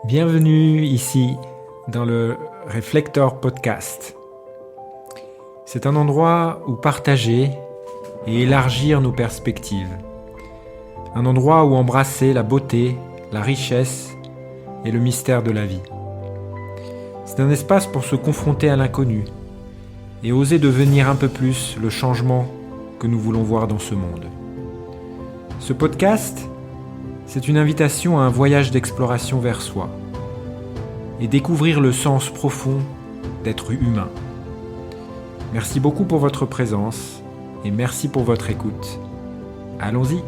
Bienvenue ici dans le Reflector Podcast. C'est un endroit où partager et élargir nos perspectives. Un endroit où embrasser la beauté, la richesse et le mystère de la vie. C'est un espace pour se confronter à l'inconnu et oser devenir un peu plus le changement que nous voulons voir dans ce monde. Ce podcast, c'est une invitation à un voyage d'exploration vers soi et découvrir le sens profond d'être humain. Merci beaucoup pour votre présence et merci pour votre écoute. Allons-y!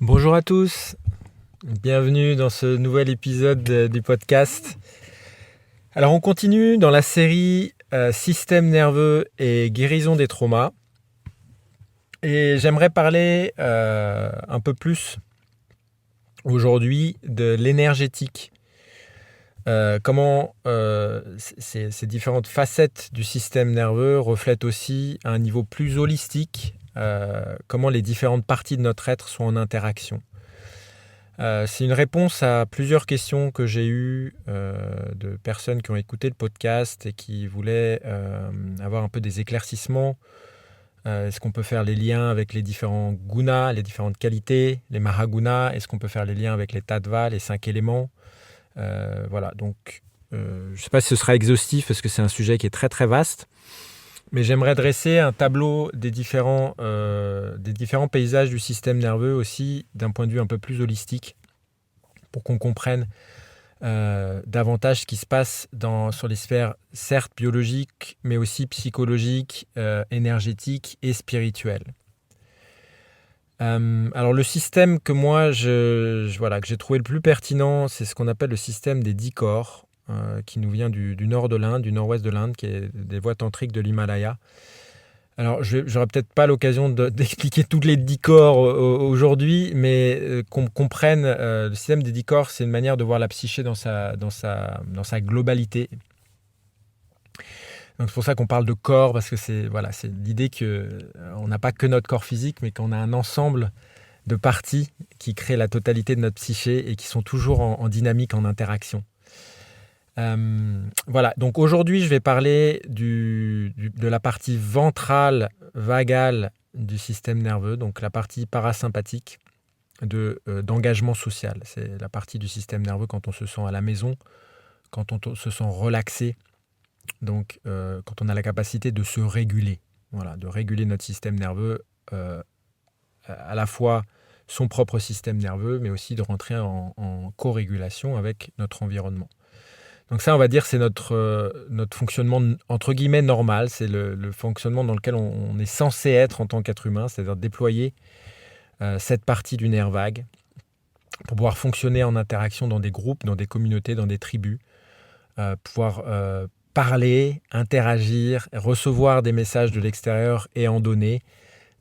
Bonjour à tous, bienvenue dans ce nouvel épisode du podcast. Alors on continue dans la série Système nerveux et guérison des traumas. Et j'aimerais parler un peu plus aujourd'hui de l'énergétique. Comment ces différentes facettes du système nerveux reflètent aussi à un niveau plus holistique comment les différentes parties de notre être sont en interaction. C'est une réponse à plusieurs questions que j'ai eues de personnes qui ont écouté le podcast et qui voulaient avoir un peu des éclaircissements. Est-ce qu'on peut faire les liens avec les différents gunas, les différentes qualités, les mahagunas? Est-ce qu'on peut faire les liens avec les tattvas, les 5 éléments? Voilà, donc je ne sais pas si ce sera exhaustif parce que c'est un sujet qui est très très vaste, mais j'aimerais dresser un tableau des différents paysages du système nerveux aussi d'un point de vue un peu plus holistique pour qu'on comprenne davantage ce qui se passe sur les sphères certes biologiques mais aussi psychologiques, énergétiques et spirituelles. Alors le système que moi que j'ai trouvé le plus pertinent, c'est ce qu'on appelle le système des 10 corps, qui nous vient du nord de l'Inde, du nord-ouest de l'Inde, qui est des voies tantriques de l'Himalaya. Alors j'aurai peut-être pas l'occasion d'expliquer tous les 10 corps aujourd'hui, mais qu'on comprenne le système des 10 corps, c'est une manière de voir la psyché dans sa globalité. Donc c'est pour ça qu'on parle de corps, parce que c'est l'idée qu'on n'a pas que notre corps physique, mais qu'on a un ensemble de parties qui créent la totalité de notre psyché et qui sont toujours en dynamique, en interaction. Voilà, donc aujourd'hui je vais parler de la partie ventrale, vagale du système nerveux, donc la partie parasympathique d'engagement social. C'est la partie du système nerveux quand on se sent à la maison, quand on se sent relaxé, donc quand on a la capacité de se réguler, voilà, de réguler notre système nerveux, à la fois son propre système nerveux, mais aussi de rentrer en co-régulation avec notre environnement. Donc ça, on va dire, c'est notre fonctionnement entre guillemets normal, c'est le fonctionnement dans lequel on est censé être en tant qu'être humain, c'est-à-dire déployer cette partie du nerf vague pour pouvoir fonctionner en interaction dans des groupes, dans des communautés, dans des tribus, pouvoir parler, interagir, recevoir des messages de l'extérieur et en donner.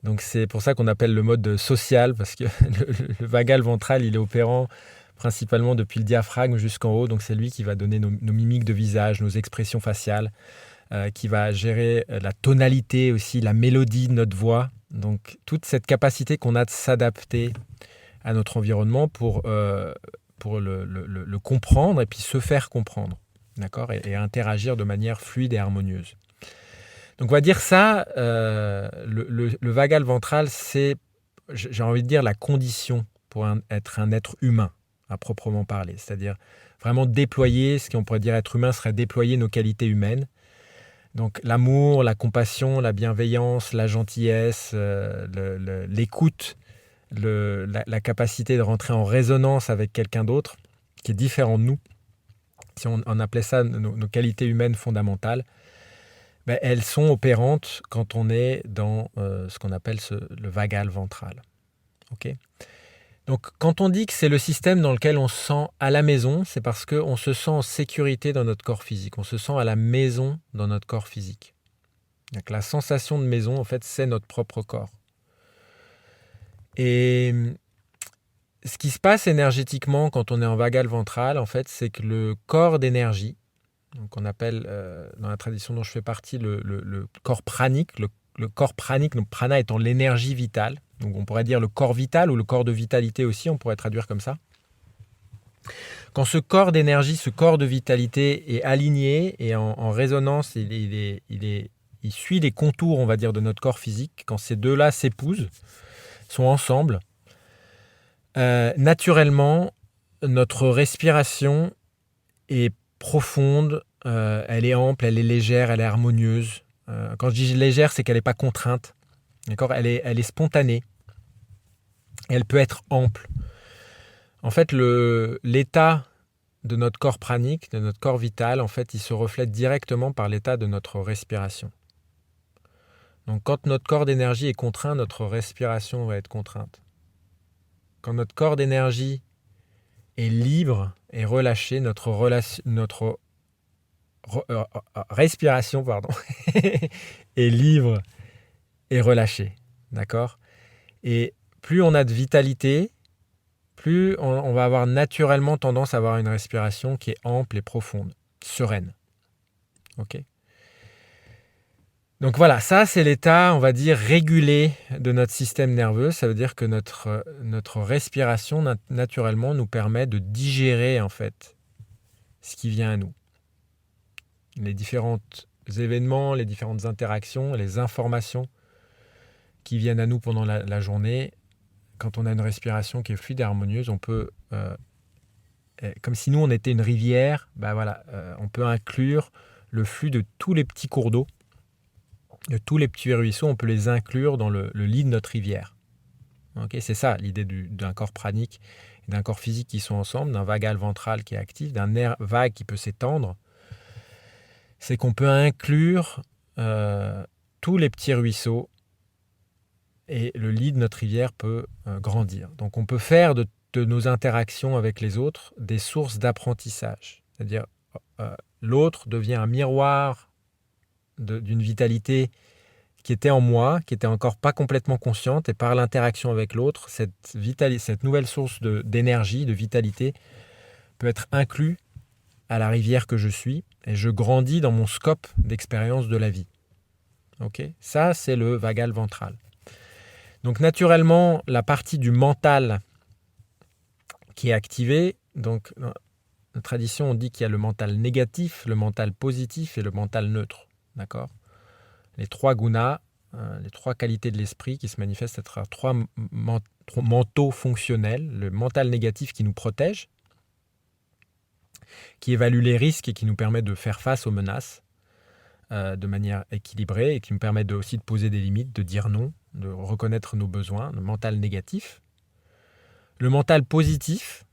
Donc c'est pour ça qu'on appelle le mode social, parce que le vagal ventral, il est opérant principalement depuis le diaphragme jusqu'en haut, donc c'est lui qui va donner nos mimiques de visage, nos expressions faciales, qui va gérer la tonalité aussi, la mélodie de notre voix, donc toute cette capacité qu'on a de s'adapter à notre environnement pour le comprendre et puis se faire comprendre, d'accord, et interagir de manière fluide et harmonieuse. Donc on va dire ça, le vagal ventral, c'est, j'ai envie de dire, la condition pour être un être humain, à proprement parler, c'est-à-dire vraiment déployer, ce qu'on pourrait dire être humain serait déployer nos qualités humaines, donc l'amour, la compassion, la bienveillance, la gentillesse, l'écoute, la capacité de rentrer en résonance avec quelqu'un d'autre qui est différent de nous, si on appelait ça nos qualités humaines fondamentales, ben, elles sont opérantes quand on est dans ce qu'on appelle le vagal ventral. Okay. Donc, quand on dit que c'est le système dans lequel on se sent à la maison, c'est parce qu'on se sent en sécurité dans notre corps physique. On se sent à la maison dans notre corps physique. Donc, la sensation de maison, en fait, c'est notre propre corps. Et ce qui se passe énergétiquement quand on est en vagal ventral, en fait, c'est que le corps d'énergie, qu'on appelle dans la tradition dont je fais partie le corps pranique, le corps pranique, donc prana étant l'énergie vitale. Donc on pourrait dire le corps vital ou le corps de vitalité aussi, on pourrait traduire comme ça. Quand ce corps d'énergie, ce corps de vitalité est aligné et en résonance, il suit les contours, on va dire, de notre corps physique, quand ces deux-là s'épousent, sont ensemble, naturellement, notre respiration est profonde, elle est ample, elle est légère, elle est harmonieuse. Quand je dis légère, c'est qu'elle n'est pas contrainte. D'accord ? Elle est spontanée. Elle peut être ample. En fait, l'état de notre corps pranique, de notre corps vital, en fait, il se reflète directement par l'état de notre respiration. Donc, quand notre corps d'énergie est contraint, notre respiration va être contrainte. Quand notre corps d'énergie est libre et relâché, notre respiration est libre et relâchée. D'accord ? Et plus on a de vitalité, plus on va avoir naturellement tendance à avoir une respiration qui est ample et profonde, sereine. Ok ? Donc voilà, ça c'est l'état, on va dire, régulé de notre système nerveux. Ça veut dire que notre respiration, naturellement, nous permet de digérer, en fait, ce qui vient à nous. Les différents événements, les différentes interactions, les informations qui viennent à nous pendant la journée. Quand on a une respiration qui est fluide et harmonieuse, on peut, comme si nous on était une rivière, on peut inclure le flux de tous les petits cours d'eau, de tous les petits ruisseaux, on peut les inclure dans le lit de notre rivière. Okay, c'est ça l'idée d'un corps pranique et d'un corps physique qui sont ensemble, d'un vagal ventral qui est actif, d'un nerf vague qui peut s'étendre. C'est qu'on peut inclure tous les petits ruisseaux et le lit de notre rivière peut grandir. Donc on peut faire de nos interactions avec les autres des sources d'apprentissage. C'est-à-dire l'autre devient un miroir d'une vitalité qui était en moi, qui n'était encore pas complètement consciente, et par l'interaction avec l'autre, cette nouvelle source d'énergie, de vitalité, peut être inclue à la rivière que je suis, et je grandis dans mon scope d'expérience de la vie. Okay ? Ça, c'est le vagal ventral. Donc naturellement, la partie du mental qui est activée, donc dans la tradition, on dit qu'il y a le mental négatif, le mental positif et le mental neutre. D'accord ? Les trois gunas, les trois qualités de l'esprit qui se manifestent à trois mentaux fonctionnels. Le mental négatif qui nous protège, qui évalue les risques et qui nous permet de faire face aux menaces de manière équilibrée et qui nous permet aussi de poser des limites, de dire non, de reconnaître nos besoins. Le mental négatif. Le mental positif,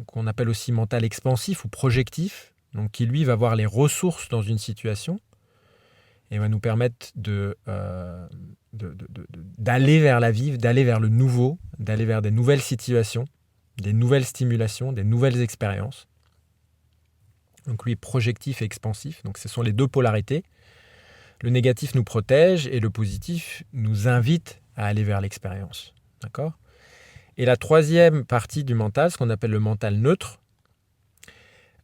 qu'on appelle aussi mental expansif ou projectif, donc qui lui va voir les ressources dans une situation et va nous permettre d'aller vers la vie, d'aller vers le nouveau, d'aller vers des nouvelles situations, des nouvelles stimulations, des nouvelles expériences. Donc lui est projectif et expansif, donc ce sont les deux polarités. Le négatif nous protège et le positif nous invite à aller vers l'expérience. D'accord ? Et la troisième partie du mental, ce qu'on appelle le mental neutre,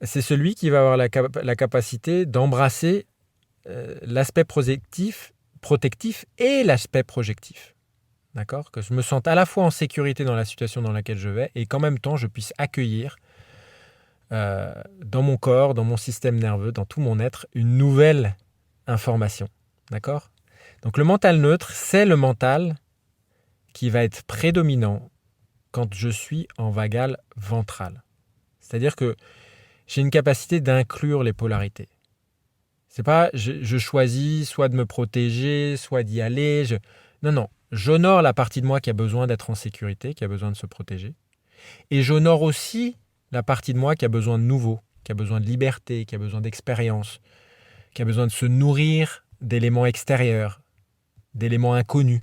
c'est celui qui va avoir la capacité d'embrasser l'aspect protectif et l'aspect projectif. D'accord ? Que je me sente à la fois en sécurité dans la situation dans laquelle je vais et qu'en même temps je puisse accueillir dans mon corps, dans mon système nerveux, dans tout mon être, une nouvelle information. D'accord ? Donc le mental neutre, c'est le mental qui va être prédominant quand je suis en vagal ventral. C'est-à-dire que j'ai une capacité d'inclure les polarités. C'est pas je choisis soit de me protéger, soit d'y aller. Non, j'honore la partie de moi qui a besoin d'être en sécurité, qui a besoin de se protéger. Et j'honore aussi la partie de moi qui a besoin de nouveau, qui a besoin de liberté, qui a besoin d'expérience, qui a besoin de se nourrir d'éléments extérieurs, d'éléments inconnus.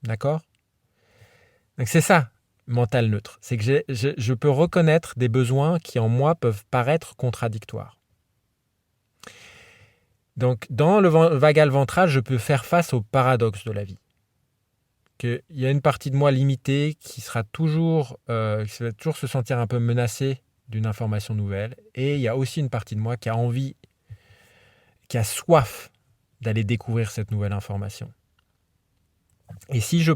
D'accord ? Donc c'est ça, mental neutre. C'est que je peux reconnaître des besoins qui en moi peuvent paraître contradictoires. Donc, dans le vagal ventral, je peux faire face au paradoxe de la vie. Il y a une partie de moi limitée qui va toujours se sentir un peu menacée d'une information nouvelle. Et il y a aussi une partie de moi qui a envie, qui a soif d'aller découvrir cette nouvelle information. Et si je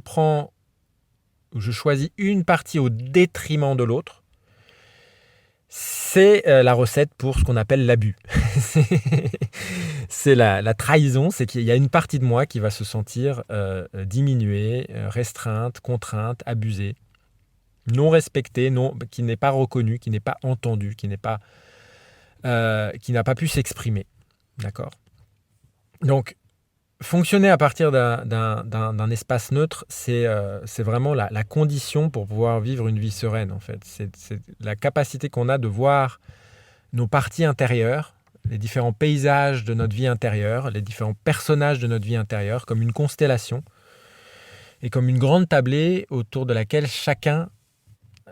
choisis une partie au détriment de l'autre, c'est la recette pour ce qu'on appelle l'abus. C'est la trahison, c'est qu'il y a une partie de moi qui va se sentir diminuée, restreinte, contrainte, abusée, non respectée, qui n'est pas reconnue, qui n'est pas entendue, qui n'a pas pu s'exprimer. D'accord ? Donc, fonctionner à partir d'un espace neutre, c'est vraiment la condition pour pouvoir vivre une vie sereine, en fait. C'est la capacité qu'on a de voir nos parties intérieures, les différents paysages de notre vie intérieure, les différents personnages de notre vie intérieure, comme une constellation et comme une grande tablée autour de laquelle chacun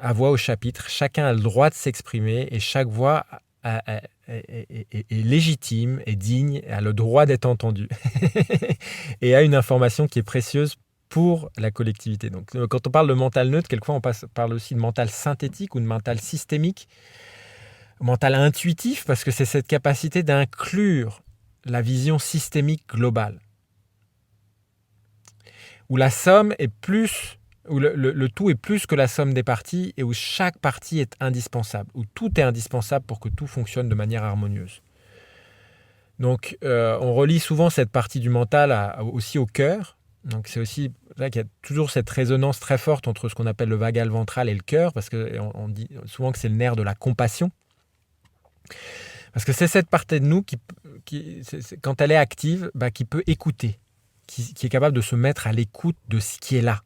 a voix au chapitre, chacun a le droit de s'exprimer et chaque voix est légitime, est digne, a le droit d'être entendue et a une information qui est précieuse pour la collectivité. Donc, quand on parle de mental neutre, quelquefois on parle aussi de mental synthétique ou de mental systémique, mental intuitif, parce que c'est cette capacité d'inclure la vision systémique globale, où la somme est plus, où le tout est plus que la somme des parties et où chaque partie est indispensable, où tout est indispensable pour que tout fonctionne de manière harmonieuse. Donc, on relie souvent cette partie du mental aussi au cœur. Donc, c'est aussi là qu'il y a toujours cette résonance très forte entre ce qu'on appelle le vagal ventral et le cœur, parce qu'on dit souvent que c'est le nerf de la compassion. Parce que c'est cette partie de nous quand elle est active, qui peut écouter, qui est capable de se mettre à l'écoute de ce qui est là.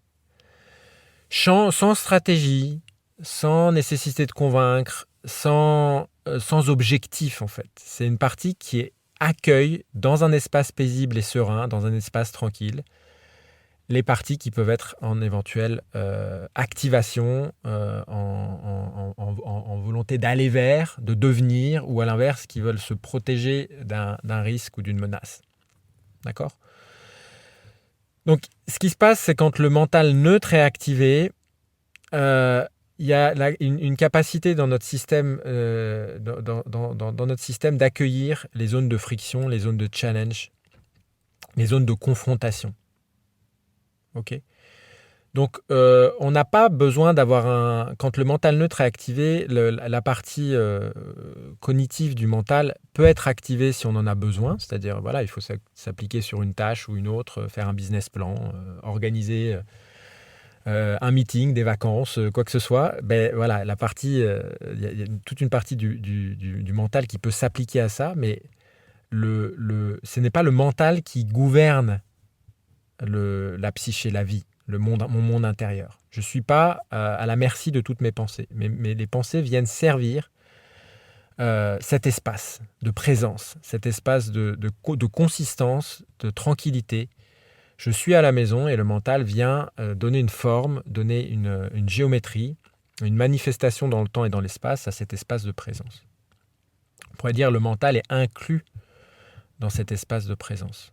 Sans stratégie, sans nécessité de convaincre, sans objectif en fait. C'est une partie qui accueille dans un espace paisible et serein, dans un espace tranquille, les parties qui peuvent être en éventuelle activation, en volonté d'aller vers, de devenir, ou à l'inverse, qui veulent se protéger d'un risque ou d'une menace. D'accord ? Donc, ce qui se passe, c'est quand le mental neutre est activé, il y a une capacité dans notre système, dans notre système d'accueillir les zones de friction, les zones de challenge, les zones de confrontation. Ok ? Donc, on n'a pas besoin d'avoir quand le mental neutre est activé, la partie cognitive du mental peut être activée si on en a besoin. C'est-à-dire, voilà, il faut s'appliquer sur une tâche ou une autre, faire un business plan, organiser un meeting, des vacances, quoi que ce soit. Ben voilà, la partie, y a toute une partie du mental qui peut s'appliquer à ça, mais ce n'est pas le mental qui gouverne la psyché, la vie. Mon monde intérieur. Je ne suis pas à la merci de toutes mes pensées, mais les pensées viennent servir cet espace de présence, cet espace de consistance, de tranquillité. Je suis à la maison et le mental vient donner une forme, donner une géométrie, une manifestation dans le temps et dans l'espace à cet espace de présence. On pourrait dire que le mental est inclus dans cet espace de présence.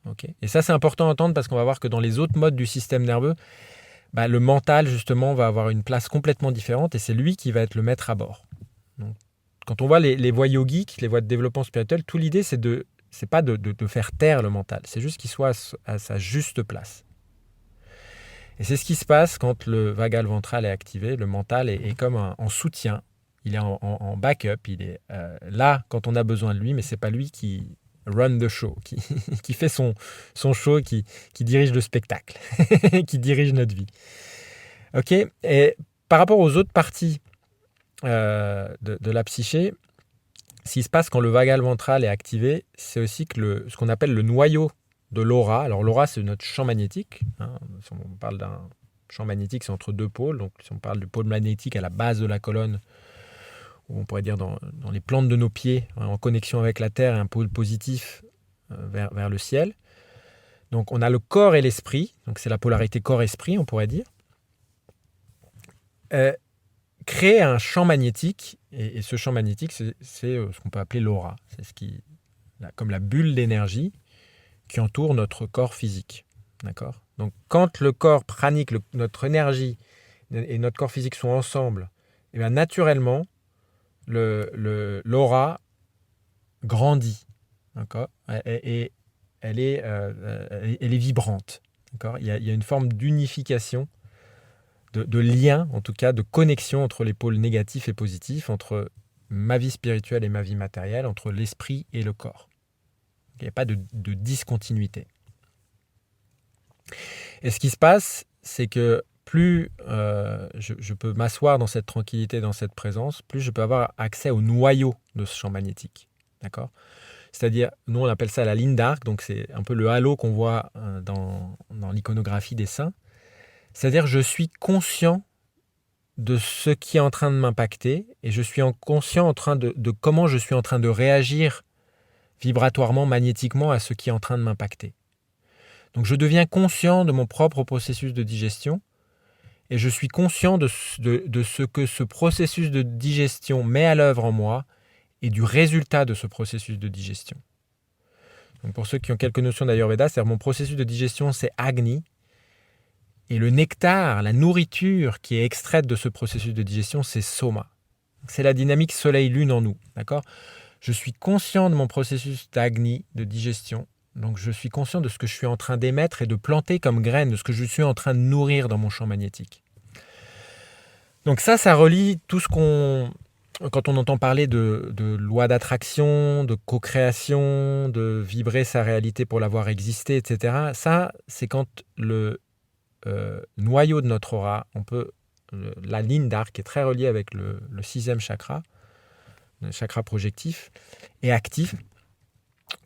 Okay. Et ça, c'est important à entendre parce qu'on va voir que dans les autres modes du système nerveux, le mental, justement, va avoir une place complètement différente et c'est lui qui va être le maître à bord. Donc, quand on voit les voies yogiques, les voies de développement spirituel, toute l'idée, c'est pas de faire taire le mental, c'est juste qu'il soit à sa juste place. Et c'est ce qui se passe quand le vagal ventral est activé. Le mental est comme en soutien, il est en backup, il est là quand on a besoin de lui, mais c'est pas lui qui run the show, qui fait son show, qui dirige le spectacle, qui dirige notre vie. Ok. Et par rapport aux autres parties de la psyché, ce qui se passe quand le vagal ventral est activé, c'est aussi que ce qu'on appelle le noyau de l'aura. Alors l'aura, c'est notre champ magnétique. Si on parle d'un champ magnétique, c'est entre deux pôles. Donc si on parle du pôle magnétique à la base de la colonne, ou on pourrait dire dans les plantes de nos pieds, en connexion avec la Terre, et un pôle positif vers le ciel. Donc on a le corps et l'esprit, donc c'est la polarité corps-esprit, on pourrait dire. Créer un champ magnétique, et ce champ magnétique, c'est ce qu'on peut appeler l'aura. C'est comme la bulle d'énergie qui entoure notre corps physique. D'accord ? Donc quand le corps pranique, notre énergie et notre corps physique sont ensemble, et bien naturellement, l'aura grandit, d'accord ? Et elle est vibrante. D'accord ? Il y a une forme d'unification, de lien, en tout cas, de connexion entre les pôles négatifs et positifs, entre ma vie spirituelle et ma vie matérielle, entre l'esprit et le corps. Il n'y a pas de discontinuité. Et ce qui se passe, c'est que plus je peux m'asseoir dans cette tranquillité, dans cette présence, plus je peux avoir accès au noyau de ce champ magnétique. D'accord ? C'est-à-dire, nous on appelle ça la ligne d'arc, donc c'est un peu le halo qu'on voit dans l'iconographie des saints. C'est-à-dire, je suis conscient de ce qui est en train de m'impacter et je suis conscient de comment je suis en train de réagir vibratoirement, magnétiquement à ce qui est en train de m'impacter. Donc je deviens conscient de mon propre processus de digestion et je suis conscient de ce que ce processus de digestion met à l'œuvre en moi et du résultat de ce processus de digestion. Donc pour ceux qui ont quelques notions d'Ayurveda, c'est-à-dire mon processus de digestion, c'est Agni, et le nectar, la nourriture qui est extraite de ce processus de digestion, c'est Soma. C'est la dynamique soleil-lune en nous, d'accord ? Je suis conscient de mon processus d'Agni, de digestion, donc je suis conscient de ce que je suis en train d'émettre et de planter comme graine, de ce que je suis en train de nourrir dans mon champ magnétique. Donc ça relie tout ce qu'on... Quand on entend parler de loi d'attraction, de co-création, de vibrer sa réalité pour la voir exister, etc., ça, c'est quand le noyau de notre aura, la ligne d'arc est très reliée avec le 6e chakra, le chakra projectif, est actif.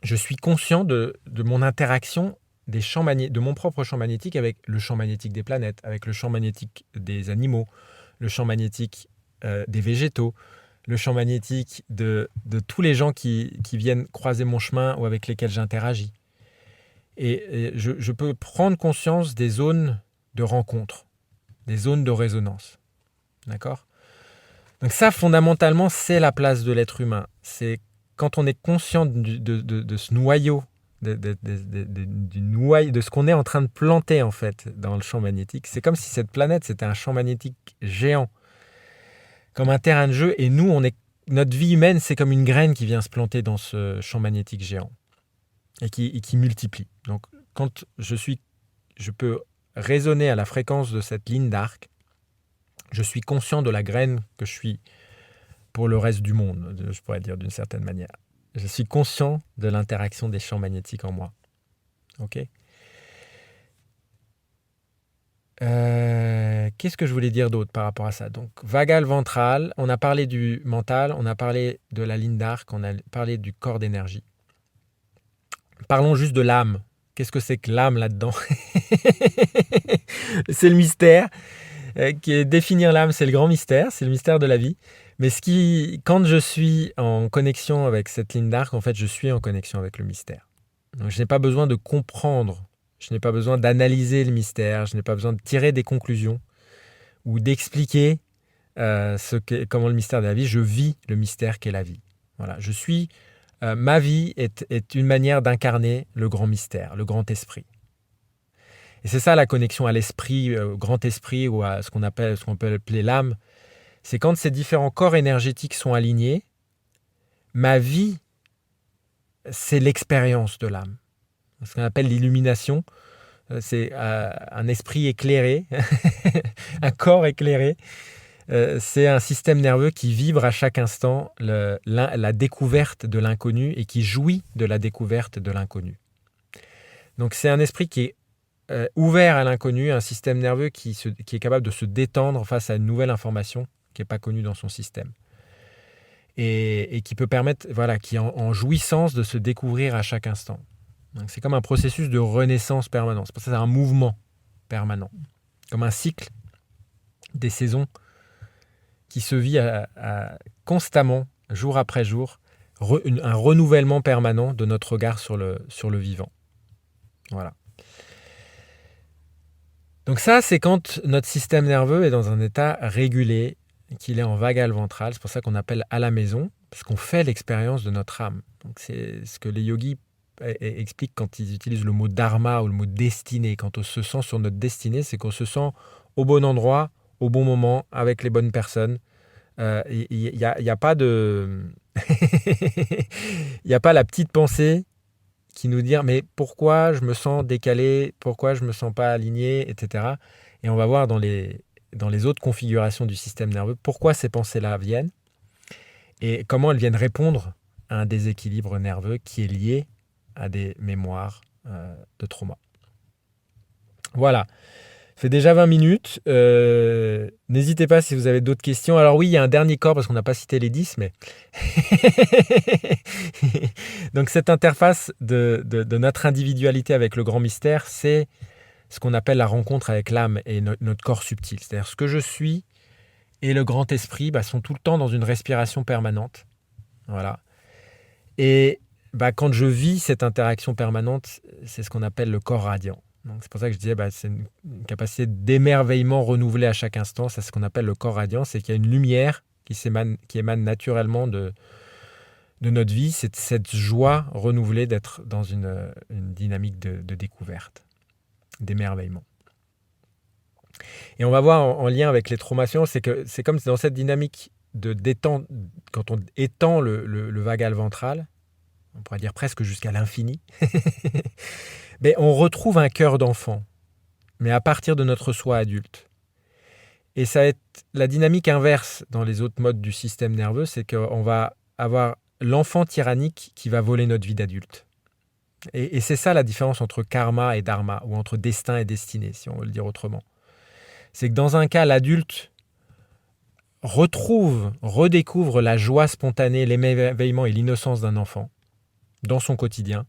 Je suis conscient de mon interaction de mon propre champ magnétique avec le champ magnétique des planètes, avec le champ magnétique des animaux, le champ magnétique des végétaux, le champ magnétique de tous les gens qui viennent croiser mon chemin ou avec lesquels j'interagis. Et je peux prendre conscience des zones de rencontre, des zones de résonance. D'accord ? Donc ça, fondamentalement, c'est la place de l'être humain. C'est quand on est conscient de ce noyau, du noyau, de ce qu'on est en train de planter en fait dans le champ magnétique. C'est comme si cette planète, c'était un champ magnétique géant, comme un terrain de jeu. Et nous, notre vie humaine, c'est comme une graine qui vient se planter dans ce champ magnétique géant et qui multiplie. Donc, quand je peux résonner à la fréquence de cette ligne d'arc, je suis conscient de la graine que je suis pour le reste du monde, je pourrais dire d'une certaine manière. Je suis conscient de l'interaction des champs magnétiques en moi. Ok ? Qu'est-ce que je voulais dire d'autre par rapport à ça ? Donc, vagal ventral, on a parlé du mental, on a parlé de la ligne d'arc, on a parlé du corps d'énergie. Parlons juste de l'âme. Qu'est-ce que c'est que l'âme là-dedans ? C'est le mystère. Définir l'âme, c'est le grand mystère, c'est le mystère de la vie. Mais quand je suis en connexion avec cette ligne d'arc, en fait, je suis en connexion avec le mystère. Donc, je n'ai pas besoin de comprendre, je n'ai pas besoin d'analyser le mystère, je n'ai pas besoin de tirer des conclusions ou d'expliquer comment le mystère de la vie. Je vis le mystère qu'est la vie. Voilà, ma vie est une manière d'incarner le grand mystère, le grand esprit. Et c'est ça la connexion à l'esprit, au grand esprit ou à ce qu'on peut appeler l'âme. C'est quand ces différents corps énergétiques sont alignés, ma vie, c'est l'expérience de l'âme. Ce qu'on appelle l'illumination, c'est un esprit éclairé, un corps éclairé. C'est un système nerveux qui vibre à chaque instant la découverte de l'inconnu et qui jouit de la découverte de l'inconnu. Donc c'est un esprit qui est ouvert à l'inconnu, un système nerveux qui est capable de se détendre face à une nouvelle information qui n'est pas connue dans son système. Et qui peut permettre, qui est en jouissance de se découvrir à chaque instant. Donc c'est comme un processus de renaissance permanent. C'est pour ça que c'est un mouvement permanent. Comme un cycle des saisons qui se vit constamment, jour après jour, un renouvellement permanent de notre regard sur le vivant. Voilà. Donc ça, c'est quand notre système nerveux est dans un état régulé, qu'il est en vagal ventral. C'est pour ça qu'on appelle à la maison, parce qu'on fait l'expérience de notre âme. Donc c'est ce que les yogis expliquent quand ils utilisent le mot dharma ou le mot destinée. Quand on se sent sur notre destinée, c'est qu'on se sent au bon endroit, au bon moment, avec les bonnes personnes. Il n'y a pas de... Il n'y a pas la petite pensée qui nous dit mais pourquoi je me sens décalé, pourquoi je me sens pas aligné, etc. Et on va voir dans les autres configurations du système nerveux pourquoi ces pensées-là viennent et comment elles viennent répondre à un déséquilibre nerveux qui est lié à des mémoires de trauma. Voilà. Ça fait déjà 20 minutes. N'hésitez pas si vous avez d'autres questions. Alors oui, il y a un dernier corps parce qu'on n'a pas cité les 10, mais... Donc cette interface de notre individualité avec le grand mystère, c'est ce qu'on appelle la rencontre avec l'âme et notre corps subtil. C'est-à-dire ce que je suis et le grand esprit sont tout le temps dans une respiration permanente. Voilà. Et quand je vis cette interaction permanente, c'est ce qu'on appelle le corps radiant. Donc, c'est pour ça que je disais c'est une capacité d'émerveillement renouvelée à chaque instant. C'est ce qu'on appelle le corps radiant. C'est qu'il y a une lumière qui émane naturellement de notre vie. C'est cette joie renouvelée d'être dans une dynamique de découverte, d'émerveillement. Et on va voir en lien avec les traumations, c'est que c'est comme dans cette dynamique de détente, quand on étend le vagal ventral, on pourrait dire presque jusqu'à l'infini, mais on retrouve un cœur d'enfant, mais à partir de notre soi adulte. Et ça va être la dynamique inverse dans les autres modes du système nerveux, c'est qu'on va avoir l'enfant tyrannique qui va voler notre vie d'adulte. Et c'est ça la différence entre karma et dharma, ou entre destin et destinée, si on veut le dire autrement. C'est que dans un cas, l'adulte redécouvre la joie spontanée, l'émerveillement et l'innocence d'un enfant dans son quotidien.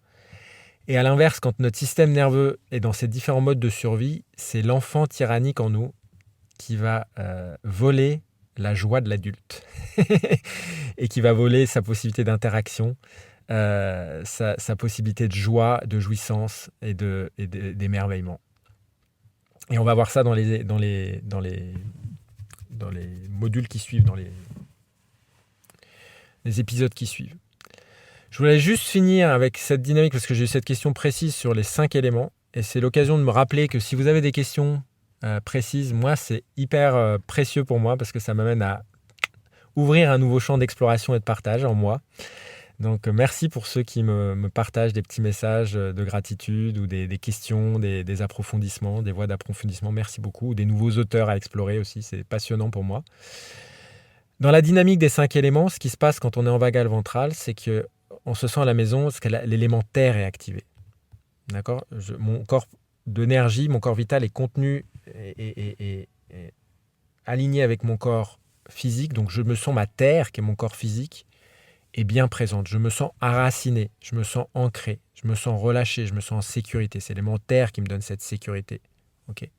Et à l'inverse, quand notre système nerveux est dans ces différents modes de survie, c'est l'enfant tyrannique en nous qui va voler la joie de l'adulte et qui va voler sa possibilité d'interaction, sa possibilité de joie, de jouissance et d'émerveillement. Et on va voir ça dans les modules qui suivent, dans les épisodes qui suivent. Je voulais juste finir avec cette dynamique parce que j'ai eu cette question précise sur les 5 éléments. Et c'est l'occasion de me rappeler que si vous avez des questions précises, moi, c'est hyper précieux pour moi parce que ça m'amène à ouvrir un nouveau champ d'exploration et de partage en moi. Donc, merci pour ceux qui me partagent des petits messages de gratitude ou des questions, des approfondissements, des voies d'approfondissement. Merci beaucoup. Ou des nouveaux auteurs à explorer aussi. C'est passionnant pour moi. Dans la dynamique des 5 éléments, ce qui se passe quand on est en vagal ventral, c'est qu'on se sent à la maison parce que l'élément terre est activé. D'accord ? Mon corps d'énergie, mon corps vital est contenu et aligné avec mon corps physique. Donc, je me sens ma terre, qui est mon corps physique, est bien présente. Je me sens enraciné, je me sens ancré, je me sens relâché, je me sens en sécurité. C'est l'élément terre qui me donne cette sécurité. Okay.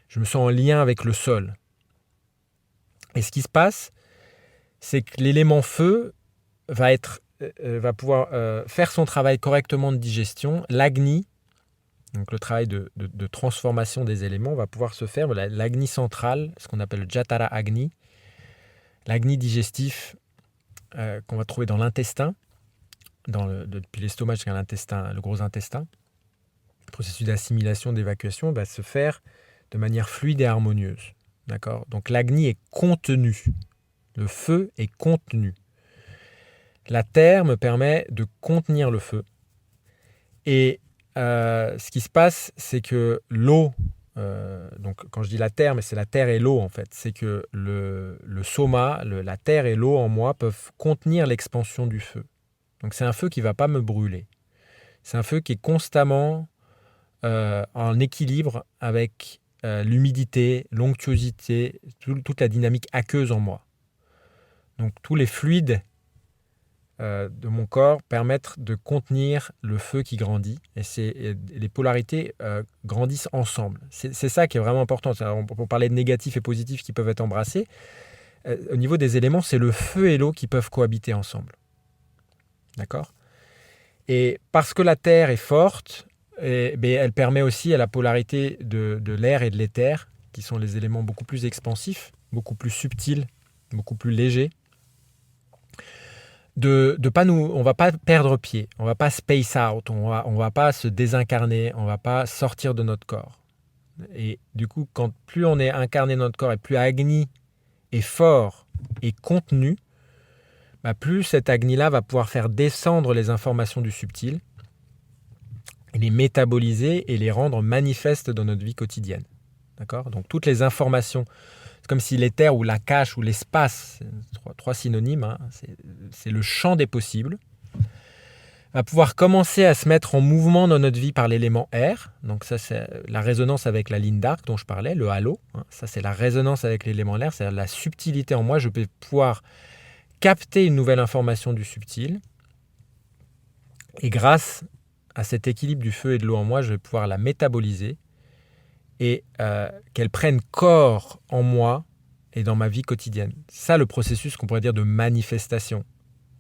Je me sens en lien avec le sol. Et ce qui se passe, c'est que l'élément feu va pouvoir faire son travail correctement de digestion. L'agni, donc le travail de transformation des éléments, va pouvoir se faire. L'agni central, ce qu'on appelle le Jatara Agni, l'agni digestif, qu'on va trouver dans l'intestin, depuis l'estomac jusqu'à l'intestin, le gros intestin. Le processus d'assimilation, d'évacuation va se faire de manière fluide et harmonieuse. D'accord ? Donc l'agni est contenu. Le feu est contenu. La terre me permet de contenir le feu. Et ce qui se passe, c'est que l'eau, donc quand je dis la terre, mais c'est la terre et l'eau en fait, c'est que le soma, la terre et l'eau en moi peuvent contenir l'expansion du feu. Donc c'est un feu qui ne va pas me brûler. C'est un feu qui est constamment en équilibre avec l'humidité, l'onctuosité, toute la dynamique aqueuse en moi. Donc tous les fluides de mon corps permettent de contenir le feu qui grandit et les polarités grandissent ensemble. C'est ça qui est vraiment important. On peut parler de négatif et positif qui peuvent être embrassés. Au niveau des éléments, c'est le feu et l'eau qui peuvent cohabiter ensemble. D'accord ? Et parce que la terre est forte, elle permet aussi à la polarité de l'air et de l'éther, qui sont les éléments beaucoup plus expansifs, beaucoup plus subtils, beaucoup plus légers, on va pas perdre pied, on va pas space out, on va pas se désincarner, on va pas sortir de notre corps. Et du coup, quand plus on est incarné dans notre corps et plus Agni est fort et contenu, plus cet Agni-là va pouvoir faire descendre les informations du subtil et les métaboliser et les rendre manifestes dans notre vie quotidienne. D'accord ? Donc toutes les informations, c'est comme si l'éther ou la cache ou l'espace, trois synonymes, hein, c'est le champ des possibles, va pouvoir commencer à se mettre en mouvement dans notre vie par l'élément air. Donc ça, c'est la résonance avec la ligne d'arc dont je parlais, le halo. Hein. Ça, c'est la résonance avec l'élément air, c'est-à-dire la subtilité en moi. Je peux pouvoir capter une nouvelle information du subtil. Et grâce à cet équilibre du feu et de l'eau en moi, je vais pouvoir la métaboliser et qu'elle prenne corps en moi et dans ma vie quotidienne. C'est ça le processus qu'on pourrait dire de manifestation.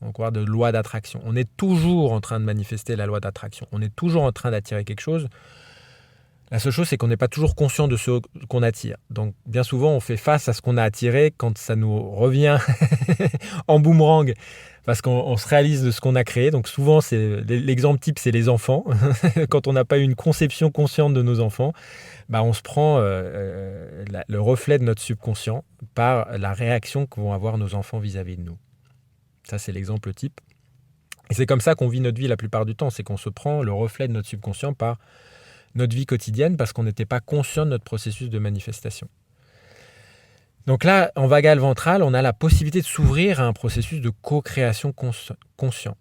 On parle de loi d'attraction. On est toujours en train de manifester la loi d'attraction. On est toujours en train d'attirer quelque chose. La seule chose, c'est qu'on n'est pas toujours conscient de ce qu'on attire. Donc, bien souvent, on fait face à ce qu'on a attiré quand ça nous revient en boomerang, parce qu'on se réalise de ce qu'on a créé. Donc, souvent, l'exemple type, c'est les enfants. Quand on n'a pas eu une conception consciente de nos enfants, on se prend le reflet de notre subconscient par la réaction que vont avoir nos enfants vis-à-vis de nous. Ça, c'est l'exemple type. Et c'est comme ça qu'on vit notre vie la plupart du temps. C'est qu'on se prend le reflet de notre subconscient par notre vie quotidienne parce qu'on n'était pas conscient de notre processus de manifestation. Donc là, en vagal ventral, on a la possibilité de s'ouvrir à un processus de co-création conscient.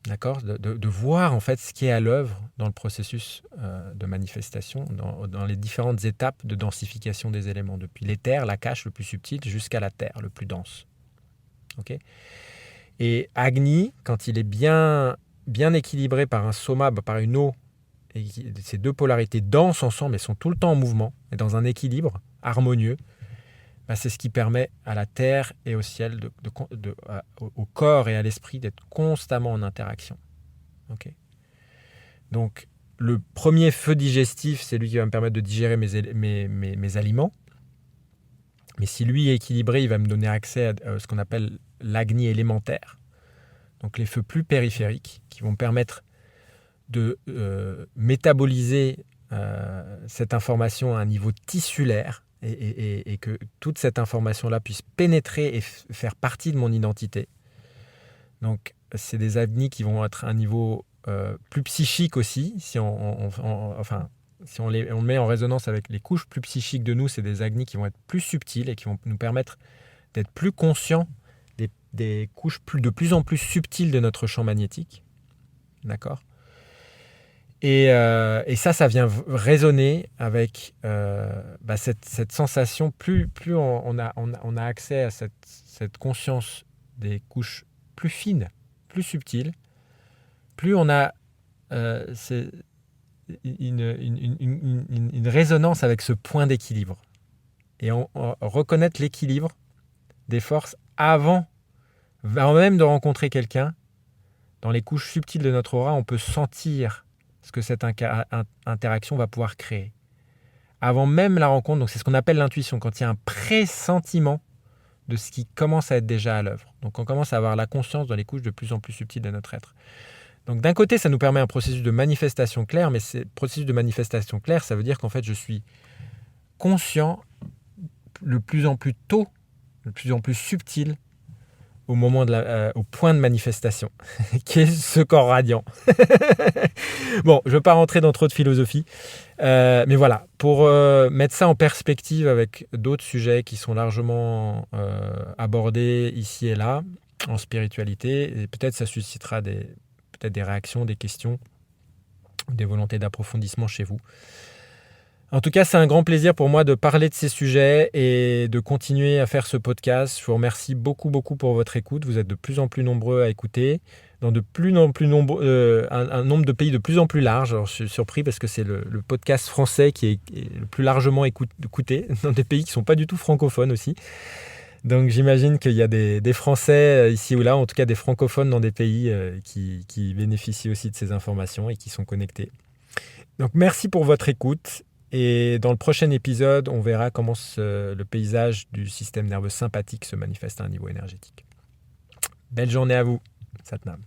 D'accord ? De voir en fait ce qui est à l'œuvre dans le processus de manifestation, dans les différentes étapes de densification des éléments, depuis l'éther, la cache le plus subtil, jusqu'à la terre, le plus dense. Ok ? Et Agni, quand il est bien équilibré par un soma, par une eau, et ces deux polarités dansent ensemble et sont tout le temps en mouvement, et dans un équilibre harmonieux, c'est ce qui permet à la terre et au ciel, au corps et à l'esprit d'être constamment en interaction. Okay ? Donc, le premier feu digestif, c'est lui qui va me permettre de digérer mes aliments. Mais si lui est équilibré, il va me donner accès à ce qu'on appelle l'agni élémentaire. Donc les feux plus périphériques qui vont me permettre de métaboliser cette information à un niveau tissulaire et que toute cette information-là puisse pénétrer et faire partie de mon identité. Donc c'est des agnis qui vont être à un niveau plus psychique aussi, si on le met en résonance avec les couches plus psychiques de nous, c'est des agnis qui vont être plus subtils et qui vont nous permettre d'être plus conscients des couches de plus en plus subtiles de notre champ magnétique. D'accord ? Et ça vient résonner avec cette sensation. Plus on a accès à cette conscience des couches plus fines, plus subtiles, plus on a une résonance avec ce point d'équilibre. Et on reconnaître l'équilibre des forces avant même de rencontrer quelqu'un. Dans les couches subtiles de notre aura, on peut sentir ce que cette interaction va pouvoir créer. Avant même la rencontre, donc c'est ce qu'on appelle l'intuition, quand il y a un pressentiment de ce qui commence à être déjà à l'œuvre. Donc on commence à avoir la conscience dans les couches de plus en plus subtiles de notre être. Donc d'un côté, ça nous permet un processus de manifestation claire, mais ce processus de manifestation claire, ça veut dire qu'en fait, je suis conscient le plus en plus tôt, le plus en plus subtil, au point de manifestation, qui est ce corps radiant. Bon, je ne veux pas rentrer dans trop de philosophie, mais voilà, pour mettre ça en perspective avec d'autres sujets qui sont largement abordés ici et là, en spiritualité, et peut-être ça suscitera des réactions, des questions, des volontés d'approfondissement chez vous. En tout cas, c'est un grand plaisir pour moi de parler de ces sujets et de continuer à faire ce podcast. Je vous remercie beaucoup pour votre écoute. Vous êtes de plus en plus nombreux à écouter, dans un nombre de pays de plus en plus large. Alors, je suis surpris parce que c'est le podcast français qui est le plus largement écouté, dans des pays qui ne sont pas du tout francophones aussi. Donc j'imagine qu'il y a des Français ici ou là, en tout cas des francophones dans des pays qui bénéficient aussi de ces informations et qui sont connectés. Donc merci pour votre écoute. Et dans le prochain épisode, on verra comment le paysage du système nerveux sympathique se manifeste à un niveau énergétique. Belle journée à vous. Satnam.